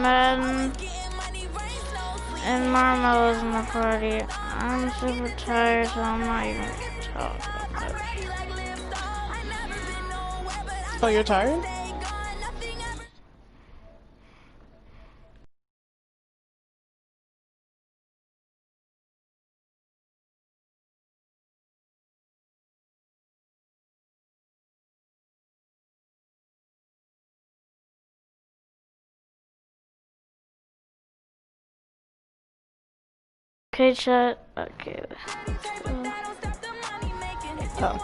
Madden and Marmelo's in the party. I'm super tired, so I'm not even gonna talk about it. Oh, you're tired? Okay, chat. Okay. Oh.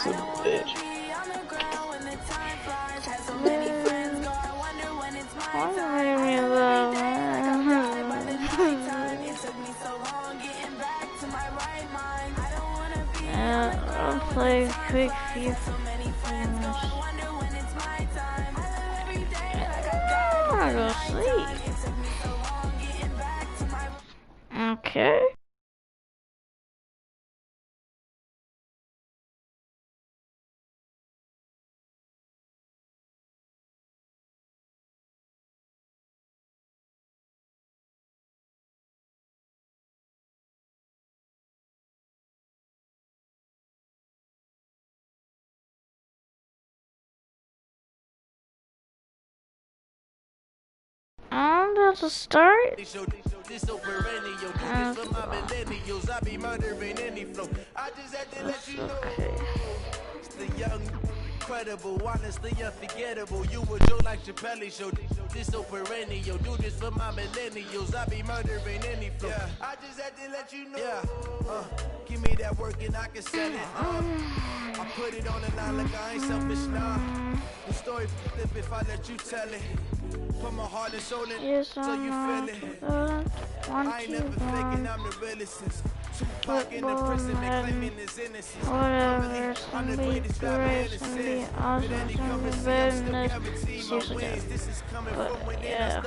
So bitch. I'll play quick FIFA. I'm gonna go sleep. Okay. I'm about to start. Incredible, honestly unforgettable. You a joke like Chappelle show. This so perennial. Do this for my millennials. I be murdering any flow. Yeah. I just had to let you know. Yeah. Give me that work and I can sell it. I put it on the line like I ain't selfish now. The story flip if I let you tell it. Put my heart and soul in so you feel it. I ain't never faking, I'm the realest since Tupac in the prison and claiming his innocence. Whatever, it's gonna be great, it's gonna be awesome, it's gonna be better than this. Seriously, guys. But, yeah.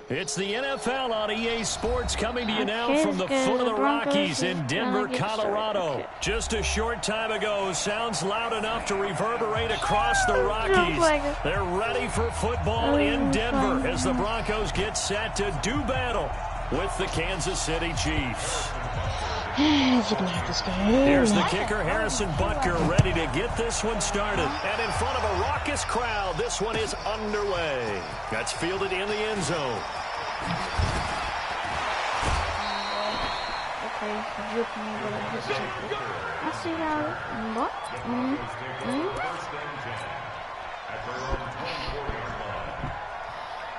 It's the NFL on EA Sports coming to you now from the foot of the Rockies in Denver, Colorado. Just a short time ago, sounds loud enough to reverberate across the Rockies. They're ready for football in Denver as the Broncos get set to do battle with the Kansas City Chiefs. Here's the kicker, Harrison Butker, ready to get this one started. And in front of a raucous crowd, this one is underway. That's fielded in the end zone. Okay, you can go to this. I see how. What?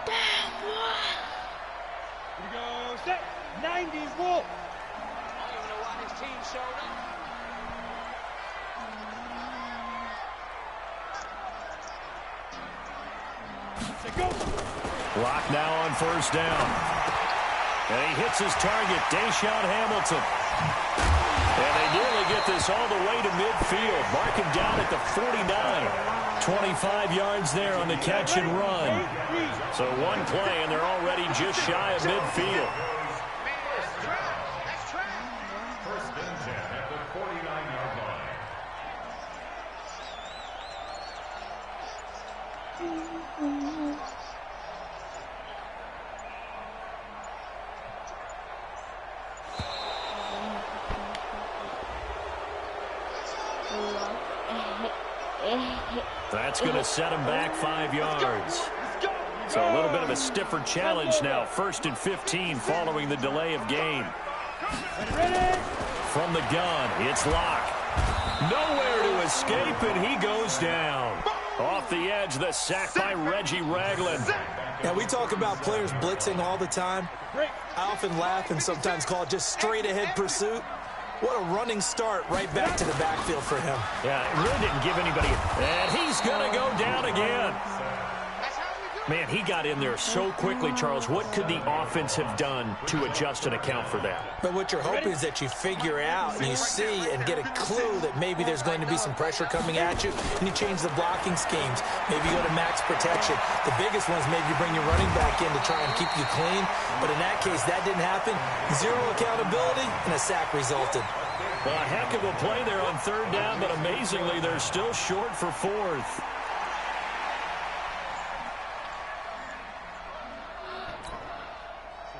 Damn, what? We go set. 90s walk. Clock now on first down. And he hits his target, Deshaun Hamilton. And they nearly get this all the way to midfield. Mark him down at the 49. 25 yards there on the catch and run. So one play, and they're already just shy of midfield. First and 10 at the 49-yard line. That's going to set him back 5 yards. So a little bit of a stiffer challenge now. 1st and 15 following the delay of game. From the gun, it's Locke. Nowhere to escape, and he goes down. Off the edge, the sack by Reggie Ragland. Now, we talk about players blitzing all the time. I often laugh and sometimes call it just straight-ahead pursuit. What a running start right back to the backfield for him. Yeah, it really didn't give anybody. And he's going to go down again. Man, he got in there so quickly, Charles. What could the offense have done to adjust and account for that? But what you're hoping is that you figure out and you see and get a clue that maybe there's going to be some pressure coming at you, and you change the blocking schemes. Maybe you go to max protection. The biggest one is maybe you bring your running back in to try and keep you clean. But in that case, that didn't happen. Zero accountability, and a sack resulted. A heck of a play there on third down, but amazingly, they're still short for fourth.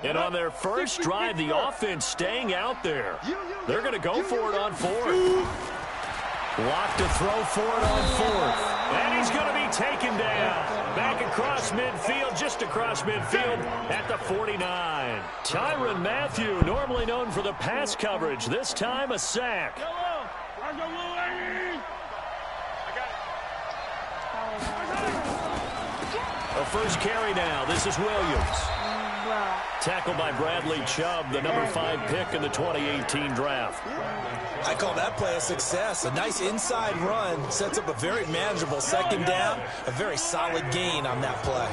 And on their first drive, the offense staying out there. They're going to go for it on fourth. Lock to throw for it on fourth. And he's going to be taken down. Back across midfield, just across midfield at the 49. Tyrann Mathieu, normally known for the pass coverage, this time a sack. A first carry now. This is Williams. Tackled by Bradley Chubb, the number 5 pick in the 2018 draft. I call that play a success. A nice inside run sets up a very manageable second down. A very solid gain on that play.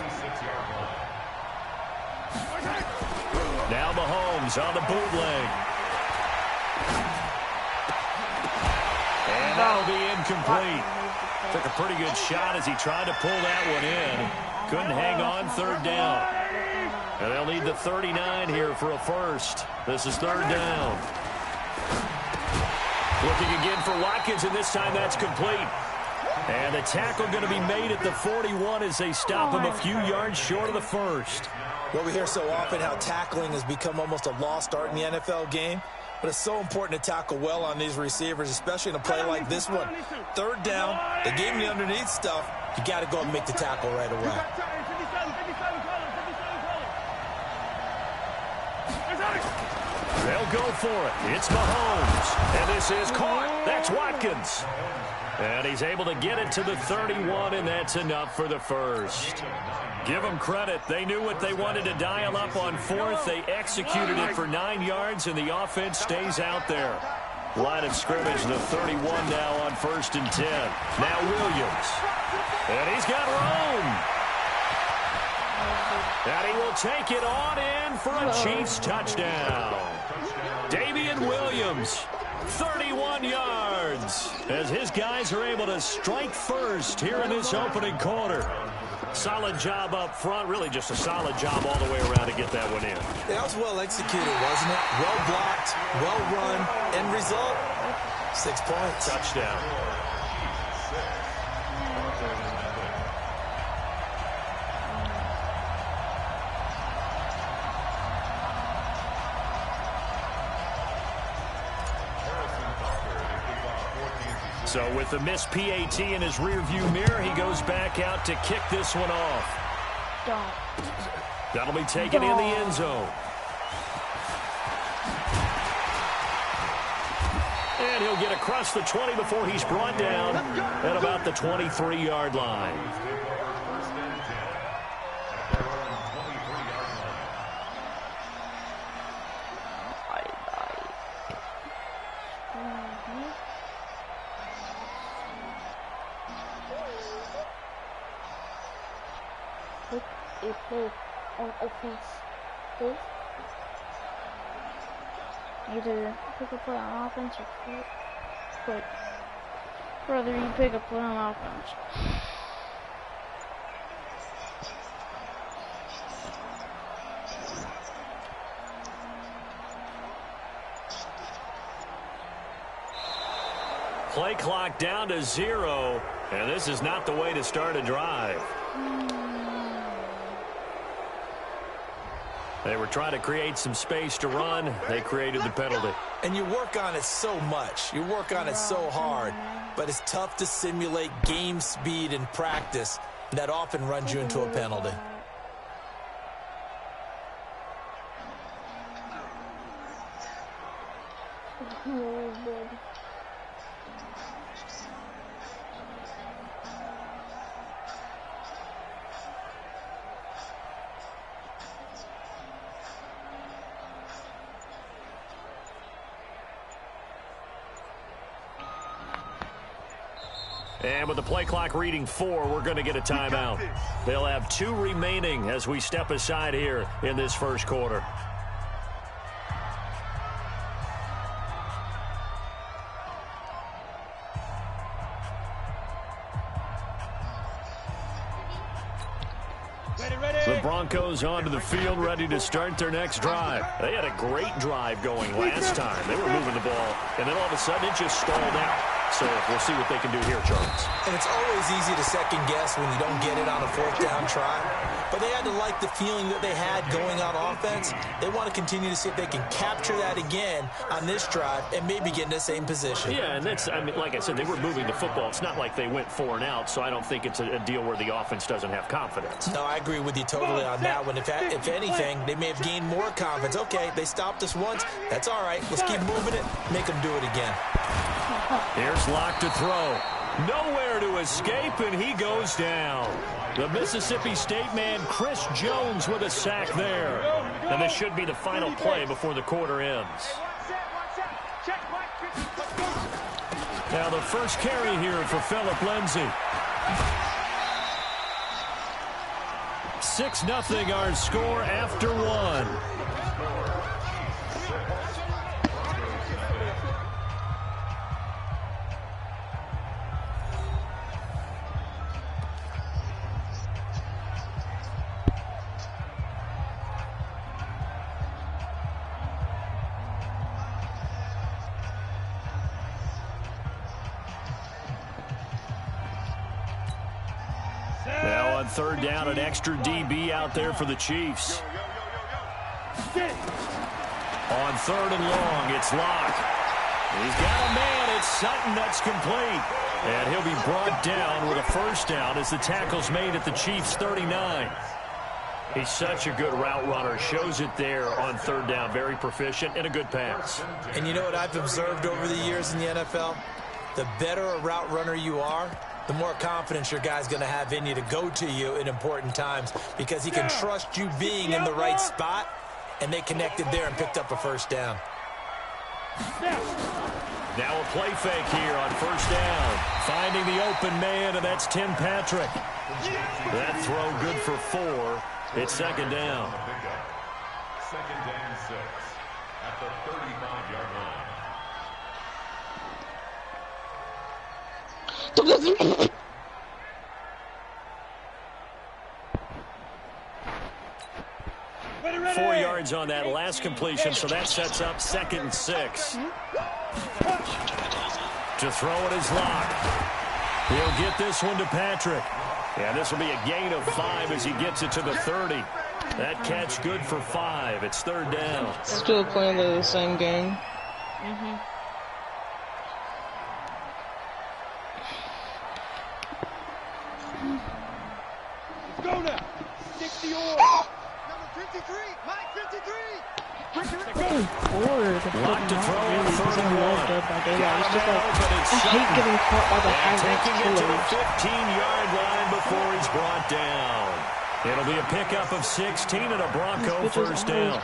Now Mahomes on the bootleg. And that'll be incomplete. Took a pretty good shot as he tried to pull that one in. Couldn't hang on third down. And they'll need the 39 here for a first. This is third down. Looking again for Watkins, and this time that's complete. And the tackle going to be made at the 41 as they stop him a few yards short of the first. Well, we hear so often how tackling has become almost a lost art in the NFL game. But it's so important to tackle well on these receivers, especially in a play like this one. Third down, they gave him the underneath stuff. You got to go and make the tackle right away. They'll go for it. It's Mahomes. And this is caught. That's Watkins. And he's able to get it to the 31, and that's enough for the first. Give them credit. They knew what they wanted to dial up on fourth. They executed it for 9 yards, and the offense stays out there. Line of scrimmage, the 31 now on 1st and 10. Now Williams. And he's got room. And he will take it on in for a Chiefs touchdown. Damian Williams, 31 yards, as his guys are able to strike first here in this opening quarter. Solid job up front, really just a solid job all the way around to get that one in. That was well executed, wasn't it? Well blocked, well run, end result, 6 points. Touchdown. So with the missed PAT in his rearview mirror, he goes back out to kick this one off. That'll be taken in the end zone. And he'll get across the 20 before he's brought down at about the 23-yard line. A play on offense, please. Either pick a play on offense or quit. Rather you pick a play on offense. Play clock down to 0, and this is not the way to start a drive. They were trying to create some space to run. They created the penalty. And you work on it so much. You work on it so hard. But it's tough to simulate game speed in practice. That often runs you into a penalty. And with the play clock reading 4, we're going to get a timeout. They'll have 2 remaining as we step aside here in this first quarter. The the Broncos onto the field, ready to start their next drive. They had a great drive going last time. They were moving the ball, and then all of a sudden it just stalled out. So we'll see what they can do here, Charles. And it's always easy to second guess when you don't get it on a fourth down try. But they had to like the feeling that they had going on offense. They want to continue to see if they can capture that again on this drive and maybe get in the same position. Yeah, and that's, I mean, like I said, they were moving the football. It's not like they went 4 and out, so I don't think it's a deal where the offense doesn't have confidence. No, I agree with you totally on that one. If anything, they may have gained more confidence. Okay, they stopped us once. That's all right. Let's keep moving it. Make them do it again. Here's Locke to throw. Nowhere to escape, and he goes down. The Mississippi State man, Chris Jones, with a sack there. And this should be the final play before the quarter ends. Now the first carry here for Phillip Lindsay. 6-0 our score after 1. Now on third down, an extra DB out there for the Chiefs. On third and long, it's Locke. He's got a man. It's Sutton. That's complete. And he'll be brought down with a first down as the tackle's made at the Chiefs' 39. He's such a good route runner. Shows it there on third down. Very proficient and a good pass. And you know what I've observed over the years in the NFL? The better a route runner you are, the more confidence your guy's going to have in you to go to you in important times because he can trust you being in the right spot, and they connected there and picked up a first down. Now a play fake here on first down. Finding the open man, and that's Tim Patrick. That throw good for 4. It's second down. Second and 6 at the 35-yard line. Four yards on that last completion, so that sets up 2nd and 6. To throw it is Locke. He'll get this one to Patrick. And this will be a gain of 5 as he gets it to the 30. That catch good for 5. It's third down. Still playing the same game. Let's go now. 60 or. Number 53. Mike 53. Locked to throw on third and 1. I hate getting caught by the high taking it to the 15-yard line before he's brought down. It'll be a pickup of 16 and a Bronco first down.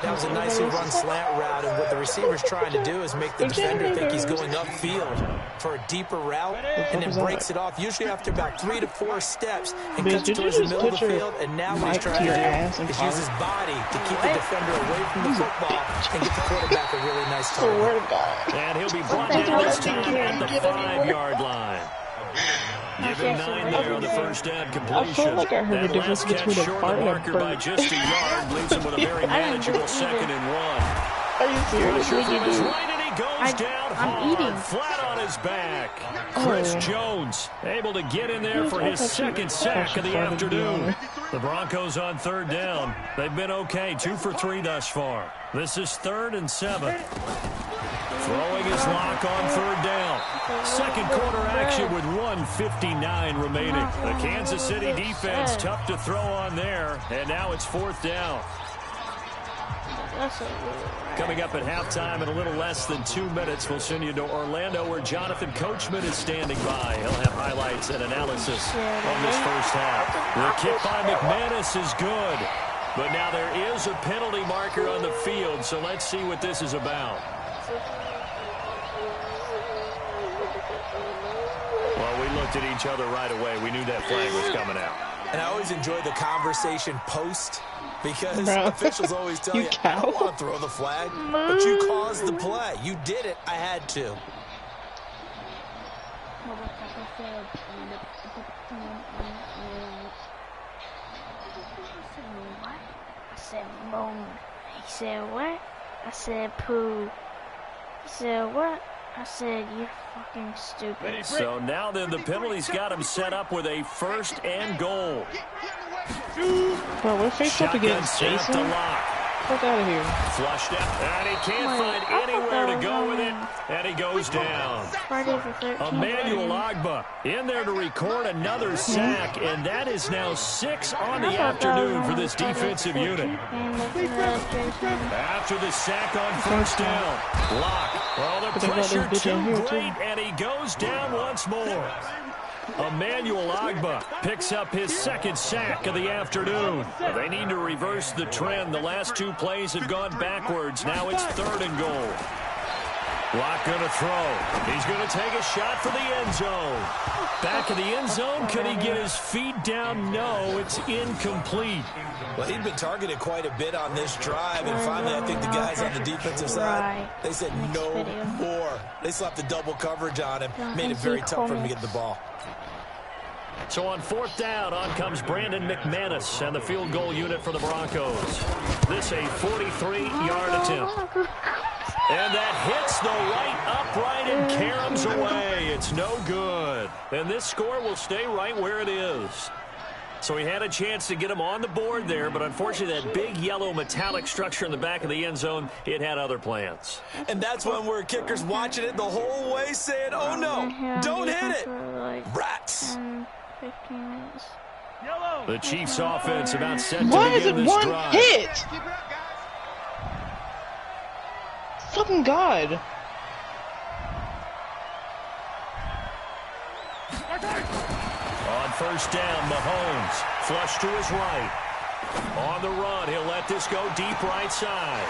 That was a nicely run slant route, and what the receiver's trying to do is make the defender think he's going upfield for a deeper route, and then breaks it off, usually after about 3 to 4 steps, and cuts towards the middle of the field, and now what he's trying to do is use his body to keep the defender away from the football and get the quarterback a really nice target. And he'll be brought down this time at the 5-yard line. Give him 9 there on the first down completion. I feel like I heard the difference between a short fart the and a marker by burp. just a yard, leaves him with a very manageable 2nd and 1. Are you serious? Pressure from his You right, and he goes down hard, flat on his back. Chris Jones able to get in there for his 2nd sack of the afternoon. The Broncos on third down. They've been okay, 2 for 3 thus far. This is 3rd and 7. Throwing his Locke on third down. Second quarter action with 1:59 remaining. The Kansas City defense tough to throw on there, and now it's 4th down. Coming up at halftime in a little less than 2 minutes, we'll send you to Orlando where Jonathan Coachman is standing by. He'll have highlights and analysis on this first half. The kick by McManus is good, but now there is a penalty marker on the field, so let's see what this is about. Well, we looked at each other right away. We knew that flag was coming out. And I always enjoy the conversation post, because officials always tell you, I don't want to throw the flag, but you caused the play. You did it. I had to. said, what? I said, moon. He said, what? I said, poo. He said, what? I said, you're fucking stupid. So now then, the penalty's got him set up with a 1st and goal. Bro, we're faced up against Jason. Fuck out of here. Flushed out, and he can't find anywhere to go with it, and he goes down. Emmanuel Agba in there to record another sack, and that is now 6 on the afternoon for this defensive unit. After the sack on 1st down, Locke. Well, the pressure too great, and he goes down once more. Emmanuel Agba picks up his 2nd sack of the afternoon. They need to reverse the trend. The last 2 plays have gone backwards. Now it's 3rd and goal. Locke going to throw. He's going to take a shot for the end zone. Back of the end zone. Can he get his feet down? No, it's incomplete. Well, he'd been targeted quite a bit on this drive, and finally I think the guys on the defensive side, they said no more. They slapped the double coverage on him, made it very tough for him to get the ball. So on 4th down, on comes Brandon McManus and the field goal unit for the Broncos. This a 43-yard attempt. And that hits the right upright and caroms away. It's no good. And this score will stay right where it is. So he had a chance to get him on the board there, but unfortunately that big yellow metallic structure in the back of the end zone, it had other plans. And that's when we're kickers watching it the whole way saying, oh no, don't hit it. Rats. 15 minutes. The Chiefs offense about set to begin this drive. Why is it 1 hit? Fucking God. On 1st down, Mahomes flush to his right. On the run, he'll let this go deep right side.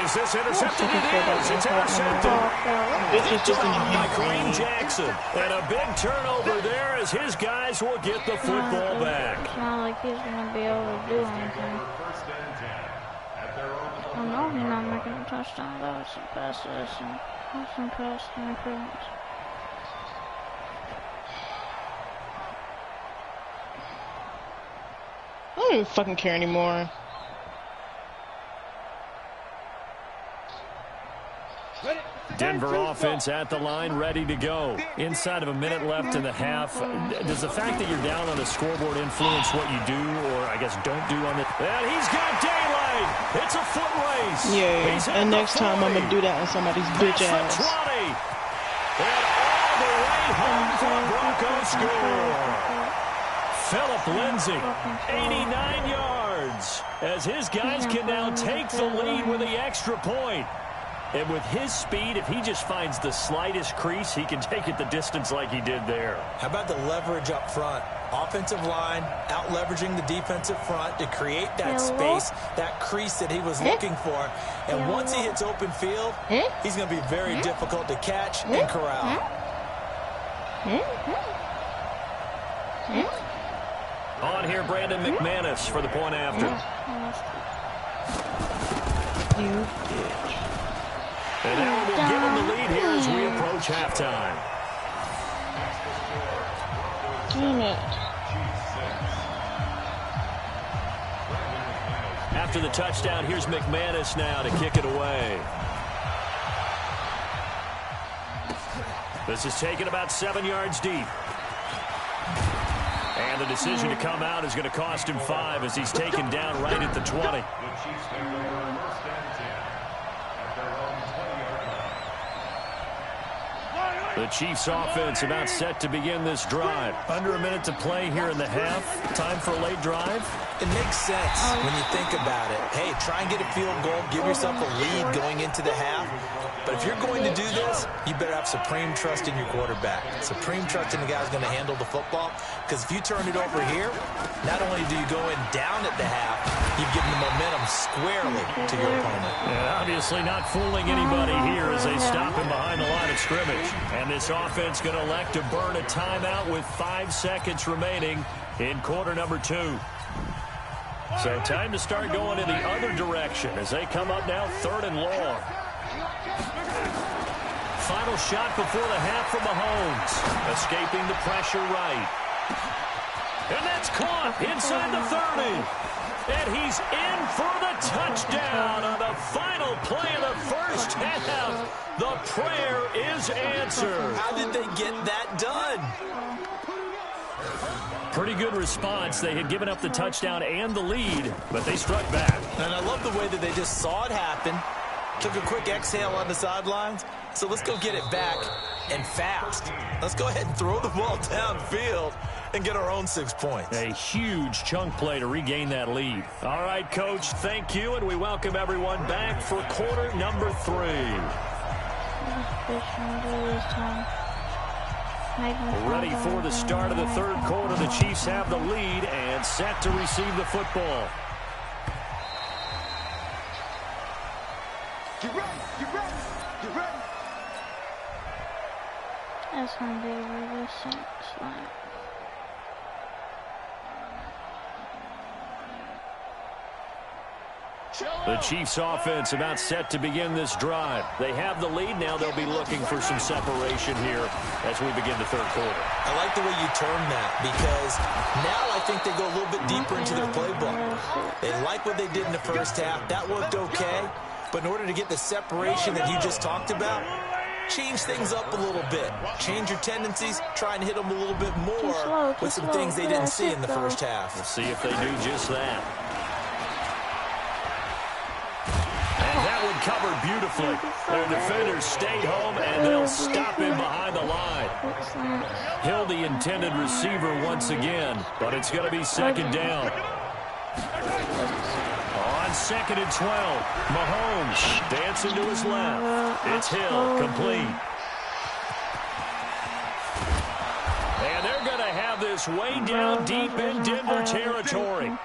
Is this intercepted? It is. It's intercepted. This is just by Kareem Jackson. And a big turnover there as his guys will get the football back. It's not like he's going to be able to do anything. I know he's not making a touchdown. That was some passes and some pass interference. I don't even fucking care anymore. Denver offense at the line, ready to go. Inside of a minute left in the half. Does the fact that you're down on the scoreboard influence what you do, or I guess don't do on the... And he's got daylight. It's a foot race. Yeah, and next time I'm gonna do that on somebody's bitch ass. 20. And all the way home for a Broncos score. Phillip Lindsay, 89 yards, as his guys can now take the lead with the extra point. And with his speed, if he just finds the slightest crease, he can take it the distance like he did there. How about the leverage up front? Offensive line out-leveraging the defensive front to create that space, that crease that he was looking for. And once he hits open field, he's going to be very difficult to catch and corral. On here, Brandon McManus for the point after. You bitch. And now we'll give him the lead here as we approach halftime. Damn it. After the touchdown, here's McManus now to kick it away. This is taken about 7 yards deep. And the decision to come out is going to cost him 5 as he's taken down right at the 20. The Chiefs offense about set to begin this drive. Under a minute to play here in the half. Time for a late drive. It makes sense when you think about it. Hey, try and get a field goal. Give yourself a lead going into the half. But if you're going to do this, you better have supreme trust in your quarterback. Supreme trust in the guy who's going to handle the football. Because if you turn it over here, not only do you go in down at the half, you've given the momentum squarely to your opponent. Yeah, obviously not fooling anybody here as they stop him behind the line of scrimmage. And this offense going to elect to burn a timeout with 5 seconds remaining in quarter number 2. So time to start going in the other direction as they come up now 3rd and long. Final shot before the half from Mahomes. Escaping the pressure right. And that's caught inside the 30. And he's in for the touchdown on the final play of the first half. The prayer is answered. How did they get that done? Pretty good response. They had given up the touchdown and the lead, but they struck back. And I love the way that they just saw it happen, took a quick exhale on the sidelines. So let's go get it back and fast. Let's go ahead and throw the ball downfield and get our own 6 points. A huge chunk play to regain that lead. All right, Coach, thank you, and we welcome everyone back for quarter number 3. Ready for the start of the third quarter. The Chiefs have the lead and set to receive the football. Get ready, get ready, get ready. That's going to be a really slide. The Chiefs offense about set to begin this drive. They have the lead now. They'll be looking for some separation here as we begin the third quarter. I like the way you term that because now I think they go a little bit deeper into their playbook. They like what they did in the first half. That worked okay. But in order to get the separation that you just talked about, change things up a little bit. Change your tendencies. Try and hit them a little bit more with some things they didn't see in the first half. We'll see if they do just that. Covered beautifully. Their defenders stayed home, and they'll stop him behind the line. Hill, the intended receiver once again, but it's going to be second down. On 2nd and 12, Mahomes dancing to his left. It's Hill, complete. And they're going to have this way down deep in Denver territory.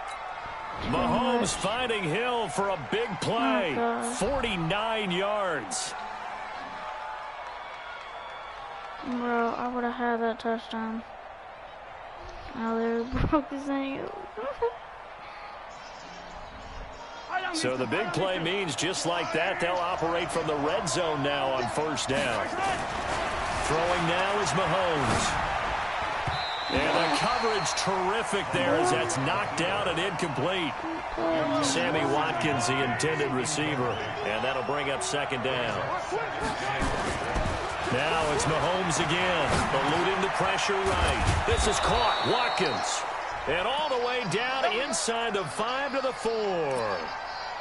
Mahomes finding Hill for a big play. 49 yards. Bro, I would have had that touchdown. I literally broke his ankle. So the big play means just like that, they'll operate from the red zone now on first down. Throwing now is Mahomes. And the coverage terrific there as that's knocked down and incomplete. Sammy Watkins, the intended receiver, and that'll bring up second down. Now it's Mahomes again, eluding the pressure right. This is caught, Watkins. And all the way down inside the 5 to the 4.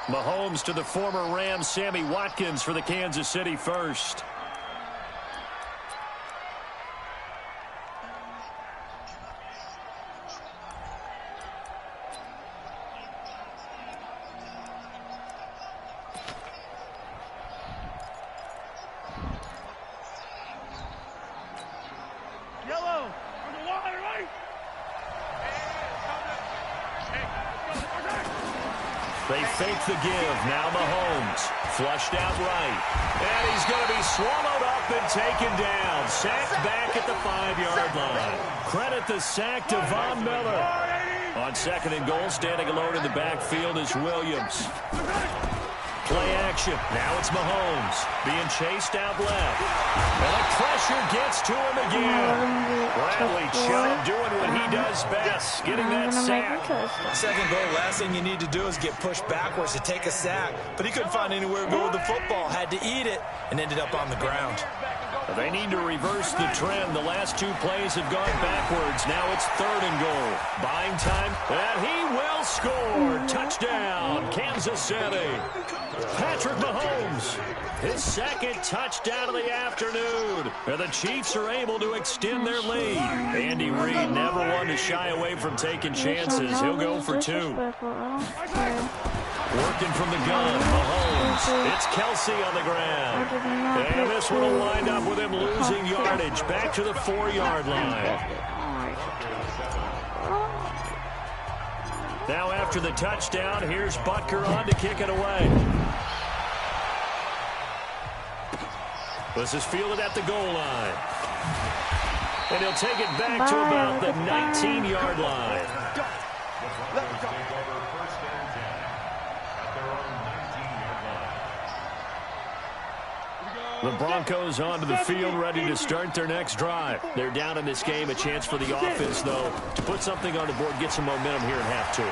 Mahomes to the former Rams, Sammy Watkins for the Kansas City first. They fake the give. Now Mahomes. Flushed out right. And he's going to be swallowed up and taken down. Sacked back at the 5-yard line. Credit the sack to Von Miller. On 2nd and goal, standing alone in the backfield is Williams. Play action. Now it's Mahomes. Being chased out left. And the pressure gets to him again. Bradley Chubb doing what he does best, getting that sack. Second goal, last thing you need to do is get pushed backwards to take a sack. But he couldn't find anywhere to go with the football. Had to eat it and ended up on the ground. They need to reverse the trend. The last 2 plays have gone backwards. Now it's 3rd and goal. Buying time, and he will score. Touchdown, Kansas City. Patrick Mahomes, his 2nd touchdown of the afternoon. And the Chiefs are able to extend their lead. Andy Reid never one to shy away from taking chances. He'll go for 2. Working from the gun, Mahomes. It's Kelsey on the ground. And this one will wind up with him losing yardage. Back to the 4-yard line. Now after the touchdown, here's Butker on to kick it away. This is fielded at the goal line. And he'll take it back to about the 19-yard line. The Broncos onto the field, ready to start their next drive. They're down in this game. A chance for the offense, though, to put something on the board, get some momentum here in half two.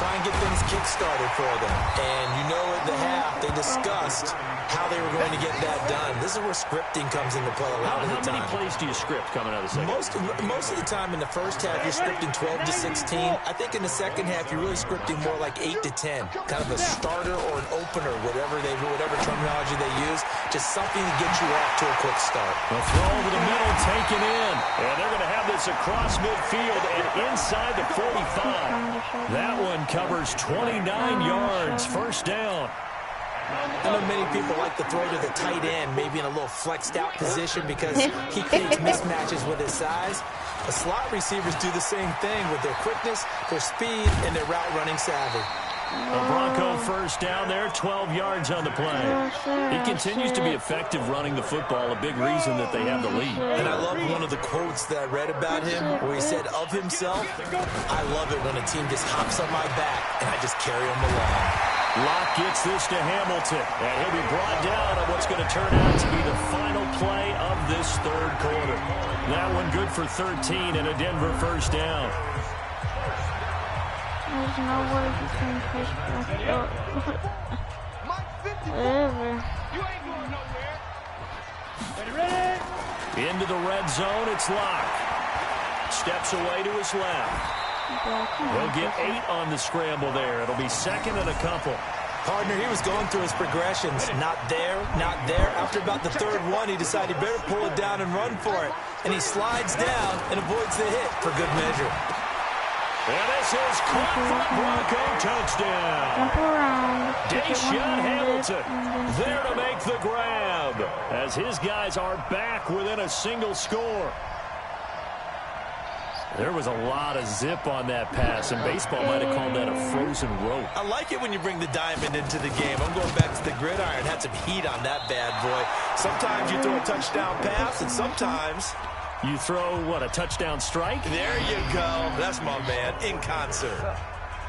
Try and get things kick-started for them. And you know at the half, they discussed how they were going to get that done. This is where scripting comes into play a lot of the time. How many plays do you script coming out of the second? Most of the time in the first half, you're scripting 12 to 16. I think in the second half, you're really scripting more like 8 to 10. Kind of a starter or an opener, whatever terminology they use. Just something to get you off to a quick start. The throw over the middle, taken in. And they're going to have this across midfield and inside the 45. That one covers 29 yards. First down. I know many people like to throw to the tight end, maybe in a little flexed out position because he creates mismatches with his size. The slot receivers do the same thing with their quickness, their speed, and their route running savvy. A Bronco first down there, 12 yards on the play. He continues to be effective running the football, a big reason that they have the lead. And I love one of the quotes that I read about him where he said of himself, I love it when a team just hops on my back and I just carry them along. Locke gets this to Hamilton, and he'll be brought down on what's going to turn out to be the final play of this third quarter. That one good for 13 and a Denver first down. There's no way you can push back up. Whatever. You ain't going nowhere. Ready? Into the red zone, it's Locke. Steps away to his left. He'll get 8 on the scramble there. It'll be second and a couple. Partner, he was going through his progressions. Not there, not there. After about the third one, he decided he better pull it down and run for it. And he slides down and avoids the hit for good measure. And this is caught for a Bronco touchdown. Jump around. Deshaun Hamilton there to make the grab as his guys are back within a single score. There was a lot of zip on that pass, and baseball might have called that a frozen rope. I like it when you bring the diamond into the game. I'm going back to the gridiron. Had some heat on that bad boy. Sometimes you throw a touchdown pass, and sometimes you throw, what, a touchdown strike? There you go. That's my man, in concert.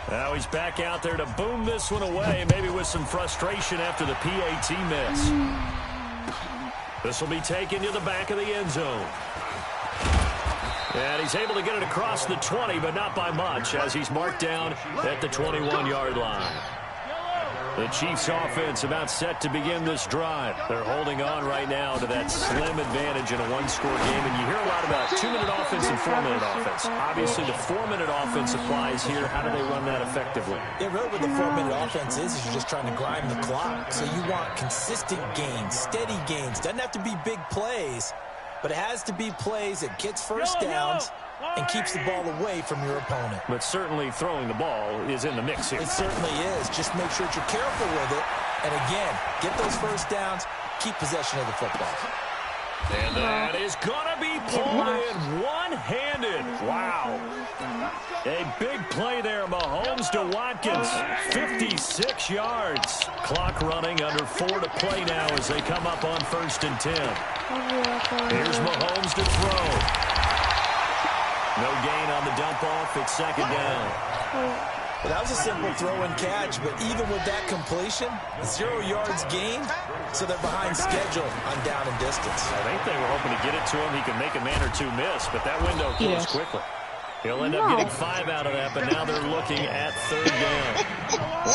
Now he's back out there to boom this one away, maybe with some frustration after the PAT miss. This will be taken to the back of the end zone. And he's able to get it across the 20, but not by much, as he's marked down at the 21-yard line. The Chiefs' offense about set to begin this drive. They're holding on right now to that slim advantage in a one-score game. And you hear a lot about 2-minute offense and 4-minute offense. Obviously, the 4-minute offense applies here. How do they run that effectively? Yeah, really what the 4-minute offense is you're just trying to grind the clock. So you want consistent gains, steady gains. Doesn't have to be big plays, but it has to be plays that gets first downs and keeps the ball away from your opponent. But certainly throwing the ball is in the mix here. It certainly is. Just make sure that you're careful with it. And again, get those first downs, keep possession of the football. And that is going to be pulled in one-handed. Wow. A big play there. Mahomes to Watkins. 56 yards. Clock running, under 4 to play now as they come up on 1st and 10. Here's Mahomes to throw. No gain on the dump off. It's second down. Well, that was a simple throw and catch, but even with that completion, 0 yards gained, so they're behind schedule on down and distance. I think they were hoping to get it to him. He could make a man or two miss, but that window closed quickly. He'll end up getting 5 out of that, but now they're looking at 3rd down.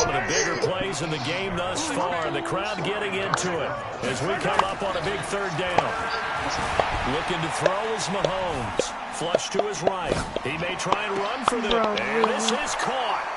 One of the bigger plays in the game thus far. The crowd getting into it as we come up on a big 3rd down. Looking to throw is Mahomes. Flush to his right. He may try and run for this. And this is caught.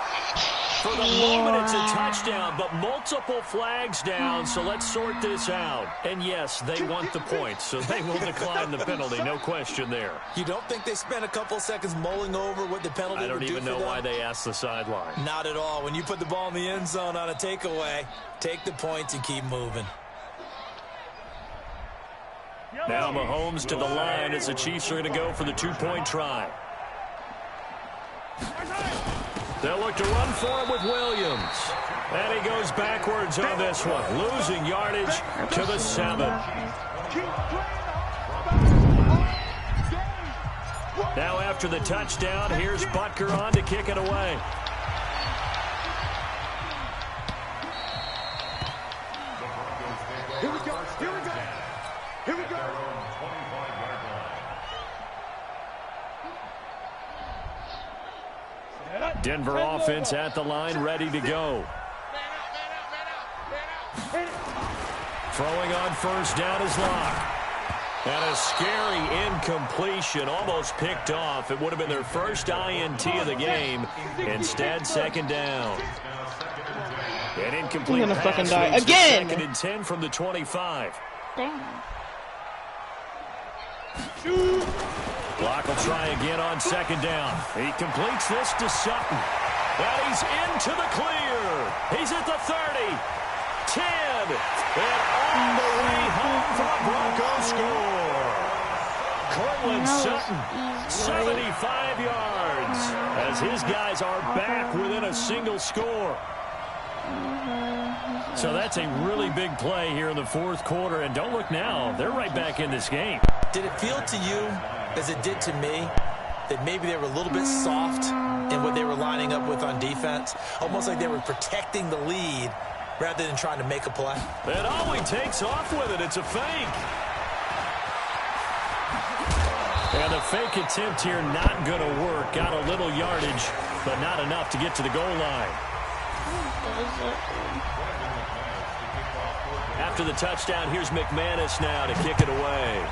For the moment, it's a touchdown, but multiple flags down, so let's sort this out. And yes, they want the points, so they will decline the penalty, no question there. You don't think they spent a couple seconds mulling over what the penalty would do for them? I don't even know why they asked the sideline. Not at all. When you put the ball in the end zone on a takeaway, take the points and keep moving. Now Mahomes to the line as the Chiefs are going to go for the 2-point try. They'll look to run for it with Williams. And he goes backwards on this one, losing yardage to the 7. Now after the touchdown, here's Butker on to kick it away. Here we go. Here we go. Denver offense at the line, ready to go. Throwing on first down is Locke. And a scary incompletion, almost picked off. It would have been their first INT of the game. Instead, second down. An incomplete I'm gonna pass fucking die leads to again. 2nd and 10 from the 25. Damn. Locke will try again on second down. He completes this to Sutton. And he's into the clear. He's at the 30. 10. And all the way home for the Broncos score. Cortland Sutton, 75 yards. As his guys are back within a single score. So that's a really big play here in the fourth quarter. And don't look now. They're right back in this game. Did it feel to you, as it did to me, that maybe they were a little bit soft in what they were lining up with on defense? Almost like they were protecting the lead rather than trying to make a play. And Ollie takes off with it. It's a fake. And the fake attempt here not going to work. Got a little yardage, but not enough to get to the goal line. After the touchdown, here's McManus now to kick it away.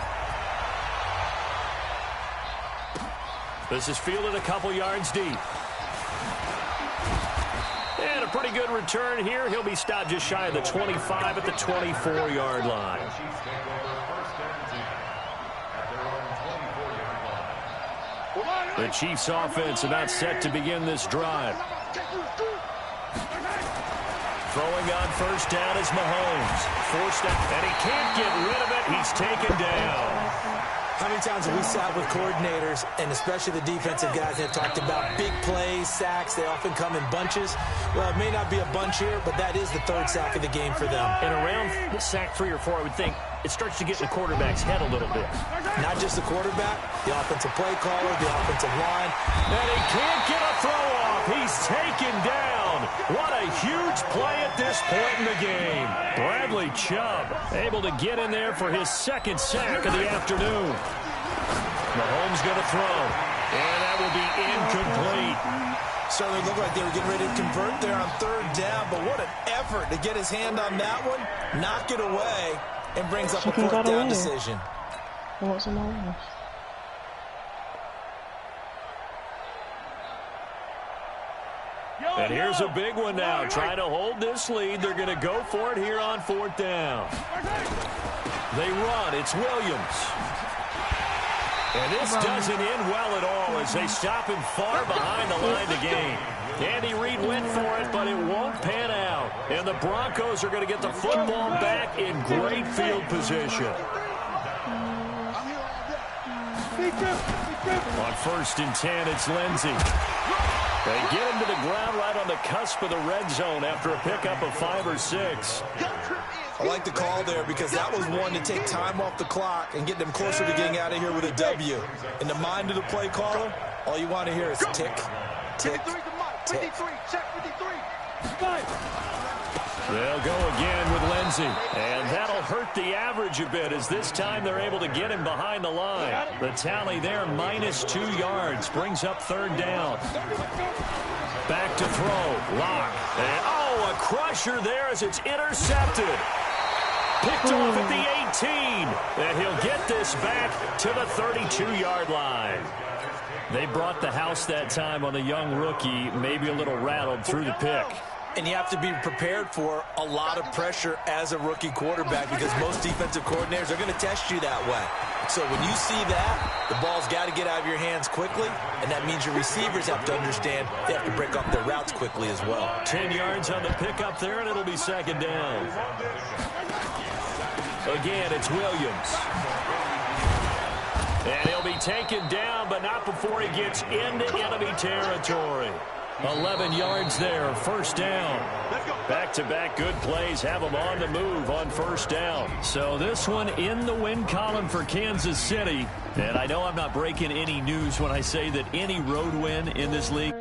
This is fielded a couple yards deep. And a pretty good return here. He'll be stopped just shy of the 25 at the 24-yard line. The Chiefs offense about set to begin this drive. Throwing on first down is Mahomes. Forced out, and he can't get rid of it. He's taken down. How many times have we sat with coordinators, and especially the defensive guys that have talked about big plays, sacks? They often come in bunches. Well, it may not be a bunch here, but that is the third sack of the game for them. And around sack 3 or 4, I would think it starts to get in the quarterback's head a little bit. Not just the quarterback, the offensive play caller, the offensive line. And he can't get a throw off. He's taken down. What a huge play at this point in the game. Bradley Chubb able to get in there for his second sack of the afternoon. Mahomes going to throw. And that will be incomplete. Certainly looked like they were getting ready to convert there on third down, but what an effort to get his hand on that one, knock it away, and brings up a fourth down decision. What's the matter? And here's a big one now. Trying to hold this lead. They're going to go for it here on fourth down. They run. It's Williams. And this doesn't end well at all as they stop him far behind the line to gain. Andy Reid went for it, but it won't pan out. And the Broncos are going to get the football back in great field position. On first and 10, it's Lindsey. They get him to the ground right on the cusp of the red zone after a pickup of 5 or 6. I like the call there because that was one to take time off the clock and get them closer to getting out of here with a W. In the mind of the play caller, all you want to hear is tick, tick, tick. They'll go again with Lindsey. And that'll hurt the average a bit as this time they're able to get him behind the line. The tally there, -2 yards, brings up third down. Back to throw. Locke. And, a crusher there as it's intercepted. Picked off at the 18. And he'll get this back to the 32-yard line. They brought the house that time on the young rookie, maybe a little rattled through the pick. And you have to be prepared for a lot of pressure as a rookie quarterback because most defensive coordinators are going to test you that way. So when you see that, the ball's got to get out of your hands quickly, and that means your receivers have to understand they have to break off their routes quickly as well. 10 yards on the pickup there, and it'll be second down. Again, it's Williams. And he'll be taken down, but not before he gets into enemy territory. 11 yards there, first down. Back-to-back good plays have them on the move on first down. So this one in the win column for Kansas City. And I know I'm not breaking any news when I say that any road win in this league.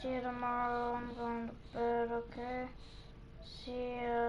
See you tomorrow. I'm going to bed, okay? See ya.